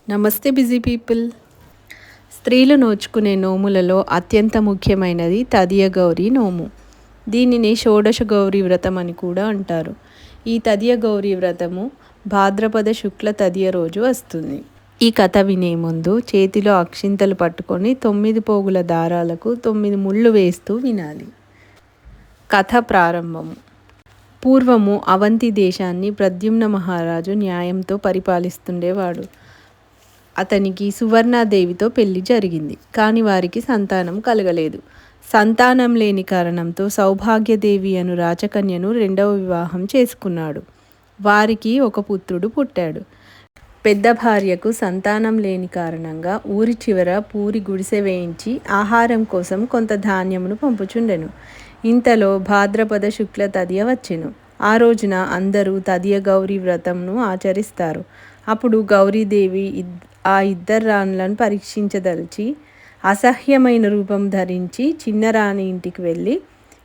నమస్తే busy people. స్త్రీలు నోచుకునే నోములలో అత్యంత ముఖ్యమైనది తదియ గౌరీ నోము. దీనిని షోడశ గౌరీ వ్రతం అని కూడా అంటారు. ఈ తదియ గౌరీ వ్రతము భాద్రపద శుక్ల తదియ రోజు వస్తుంది. ఈ కథ వినే ముందు చేతిలో అక్షింతలు పట్టుకొని 9 పోగుల దారాలకు 9 ముళ్ళు వేస్తూ వినాలి. కథ ప్రారంభము. పూర్వము అవంతి దేశాన్ని ప్రద్యుమ్న మహారాజు న్యాయంతో పరిపాలిస్తుండేవాడు. అతనికి సువర్ణాదేవితో పెళ్లి జరిగింది. కానీ వారికి సంతానం కలగలేదు. సంతానం లేని కారణంతో సౌభాగ్యదేవి అను రాచకన్యను 2వ వివాహం చేసుకున్నాడు. వారికి ఒక పుత్రుడు పుట్టాడు. పెద్ద భార్యకు సంతానం లేని కారణంగా ఊరి చివర పూరి గుడిసె వేయించి ఆహారం కోసం కొంత ధాన్యమును పంపుచుండెను. ఇంతలో భాద్రపద శుక్ల తదియ వచ్చెను. ఆ రోజున అందరూ తదియ గౌరీ వ్రతంను ఆచరిస్తారు. అప్పుడు గౌరీదేవి ఆ 2 రాణులను పరీక్షించదలిచి అసహ్యమైన రూపం ధరించి చిన్న రాణి ఇంటికి వెళ్ళి,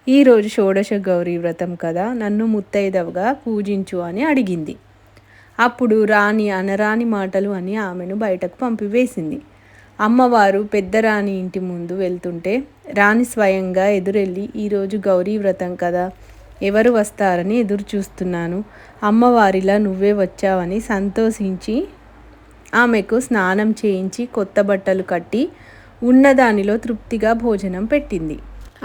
ఈరోజు షోడశ గౌరీ వ్రతం కదా, నన్ను ముత్తైదవగా పూజించు అని అడిగింది. అప్పుడు రాణి అనరాని మాటలు అని ఆమెను బయటకు పంపివేసింది. అమ్మవారు పెద్ద రాణి ఇంటి ముందు వెళ్తుంటే రాణి స్వయంగా ఎదురెళ్ళి, ఈరోజు గౌరీ వ్రతం కదా, ఎవరు వస్తారని ఎదురు చూస్తున్నాను, అమ్మవారిలా నువ్వే వచ్చావని సంతోషించి ఆమెకు స్నానం చేయించి కొత్త బట్టలు కట్టి ఉన్నదానిలో తృప్తిగా భోజనం పెట్టింది.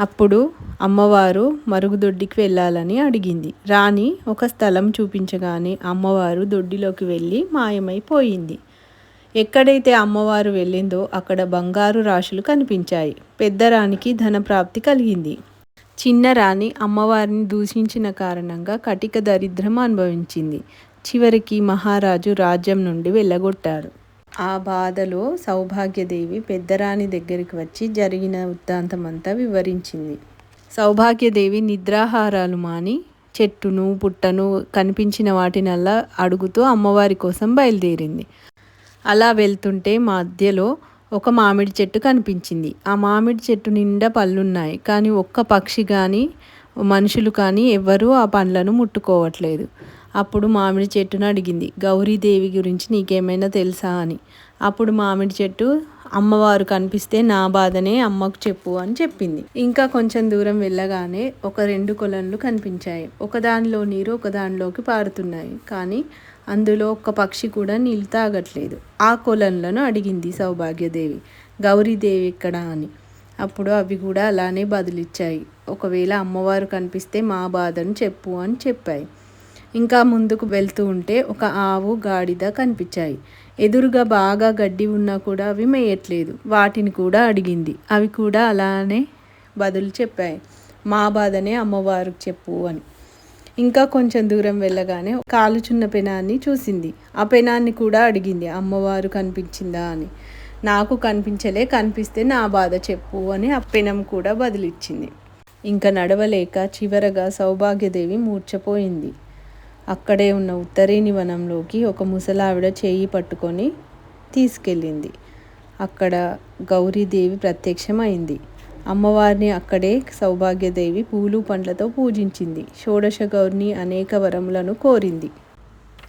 అప్పుడు అమ్మవారు మరుగుదొడ్డికి వెళ్ళాలని అడిగింది. రాణి ఒక స్థలం చూపించగానే అమ్మవారు దొడ్డిలోకి వెళ్ళి మాయమైపోయింది. ఎక్కడైతే అమ్మవారు వెళ్ళిందో అక్కడ బంగారు రాశులు కనిపించాయి. పెద్ద రాణికి ధనప్రాప్తి కలిగింది. చిన్న రాణి అమ్మవారిని దూషించిన కారణంగా కటిక దరిద్రం అనుభవించింది. చివరికి మహారాజు రాజ్యం నుండి వెళ్ళగొట్టారు. ఆ బాధలో సౌభాగ్యదేవి పెద్దరాణి దగ్గరికి వచ్చి జరిగిన వృత్తాంతమంతా వివరించింది. సౌభాగ్యదేవి నిద్రాహారాలు మాని చెట్టును పుట్టను కనిపించిన వాటినల్లా అడుగుతూ అమ్మవారి కోసం బయలుదేరింది. అలా వెళ్తుంటే మధ్యలో ఒక మామిడి చెట్టు కనిపించింది. ఆ మామిడి చెట్టు నిండా పళ్ళున్నాయి. కానీ ఒక్క పక్షి కానీ మనుషులు కానీ ఎవ్వరూ ఆ పండ్లను ముట్టుకోవట్లేదు. అప్పుడు మామిడి చెట్టును అడిగింది, గౌరీదేవి గురించి నీకేమైనా తెలుసా అని. అప్పుడు మామిడి చెట్టు, అమ్మవారు కనిపిస్తే నా బాధనే అమ్మకు చెప్పు అని చెప్పింది. ఇంకా కొంచెం దూరం వెళ్ళగానే ఒక 2 కొలనులు కనిపించాయి. ఒకదానిలో నీరు ఒకదానిలోకి పారుతున్నాయి. కానీ అందులో ఒక్క పక్షి కూడా నీళ్ళు తాగట్లేదు. ఆ కొలనులను అడిగింది సౌభాగ్యదేవి, గౌరీదేవి ఎక్కడా అని. అప్పుడు అవి కూడా అలానే బదులిచ్చాయి, ఒకవేళ అమ్మవారు కనిపిస్తే మా బాధను చెప్పు అని చెప్పాయి. ఇంకా ముందుకు వెళ్తూ ఉంటే ఒక ఆవు గాడిద కనిపించాయి. ఎదురుగా బాగా గడ్డి ఉన్నా కూడా అవి మేయట్లేదు. వాటిని కూడా అడిగింది. అవి కూడా అలానే బదులు చెప్పాయి, మా బాధనే అమ్మవారికి చెప్పు అని. ఇంకా కొంచెం దూరం వెళ్ళగానే కాలుచున్న పెనాన్ని చూసింది. ఆ పెనాన్ని కూడా అడిగింది, అమ్మవారు కనిపించిందా అని. నాకు కనిపించలే, కనిపిస్తే నా బాధ చెప్పు అని ఆ పెనం కూడా బదులిచ్చింది. ఇంకా నడవలేక చివరగా సౌభాగ్యదేవి మూర్ఛపోయింది. అక్కడే ఉన్న ఉత్తరేణి వనంలోకి ఒక ముసలావిడ చేయి పట్టుకొని తీసుకెళ్ళింది. అక్కడ గౌరీదేవి ప్రత్యక్షమైంది. అమ్మవారిని అక్కడే సౌభాగ్యదేవి పూలు పండ్లతో పూజించింది. షోడశ గౌరిని అనేక వరములను కోరింది.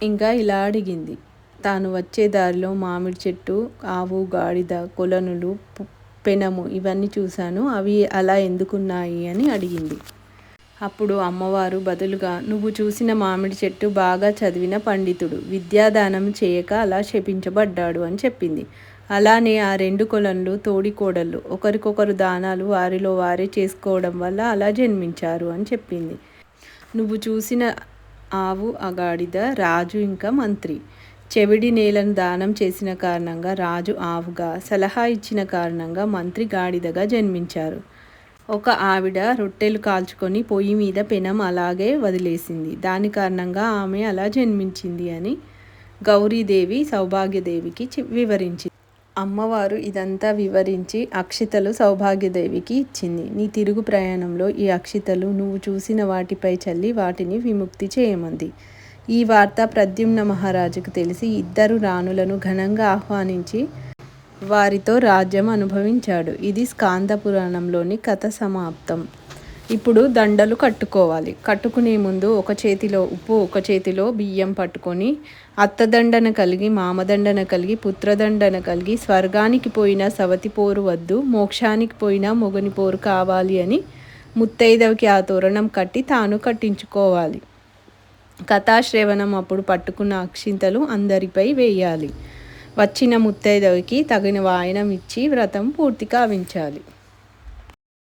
ఇంకా ఇలా అడిగింది, తాను వచ్చే దారిలో మామిడి చెట్టు, ఆవు, గాడిద, కొలనులు, పెనము ఇవన్నీ చూశాను, అవి అలా ఎందుకున్నాయి అని అడిగింది. అప్పుడు అమ్మవారు బదులుగా, నువ్వు చూసిన మామిడి చెట్టు బాగా చదివిన పండితుడు, విద్యాదానం చేయక అలా శపించబడ్డాడు అని చెప్పింది. అలానే ఆ 2 కొలనులు తోడికోడళ్ళు, ఒకరికొకరు దానాలు వారిలో వారే చేసుకోవడం వల్ల అలా జన్మించారు అని చెప్పింది. నువ్వు చూసిన ఆవు, ఆ గాడిద రాజు ఇంకా మంత్రి. చెవిడి నేలను దానం చేసిన కారణంగా రాజు ఆవుగా, సలహా ఇచ్చిన కారణంగా మంత్రి గాడిదగా జన్మించారు. ఒక ఆవిడ రొట్టెలు కాల్చుకొని పొయ్యి మీద పెనం అలాగే వదిలేసింది. దాని కారణంగా ఆమె అలా జన్మించింది అని గౌరీదేవి సౌభాగ్యదేవికి వివరించింది. అమ్మవారు ఇదంతా వివరించి అక్షితలు సౌభాగ్యదేవికి ఇచ్చింది. నీ తిరుగు ప్రయాణంలో ఈ అక్షితలు నువ్వు చూసిన వాటిపై చల్లి వాటిని విముక్తి చేయమంది. ఈ వార్త ప్రద్యుమ్న మహారాజుకు తెలిసి 2 రాణులను ఘనంగా ఆహ్వానించి వారితో రాజ్యం అనుభవించాడు. ఇది స్కాంద పురాణంలోని కథ సమాప్తం. ఇప్పుడు దండలు కట్టుకోవాలి. కట్టుకునే ముందు ఒక చేతిలో ఉప్పు, ఒక చేతిలో బియ్యం పట్టుకొని అత్తదండన కలిగి, మామదండన కలిగి, పుత్రదండన కలిగి, స్వర్గానికి పోయిన సవతి పోరు వద్దు, మోక్షానికి పోయిన మొగని పోరు కావాలి అని ముత్తైదవకి ఆ తోరణం కట్టి తాను కట్టించుకోవాలి. కథాశ్రవణం అప్పుడు పట్టుకున్న అక్షింతలు అందరిపై వేయాలి. వచ్చిన ముత్తైదవకి తగిన వాయనం ఇచ్చి వ్రతం పూర్తి కావించాలి.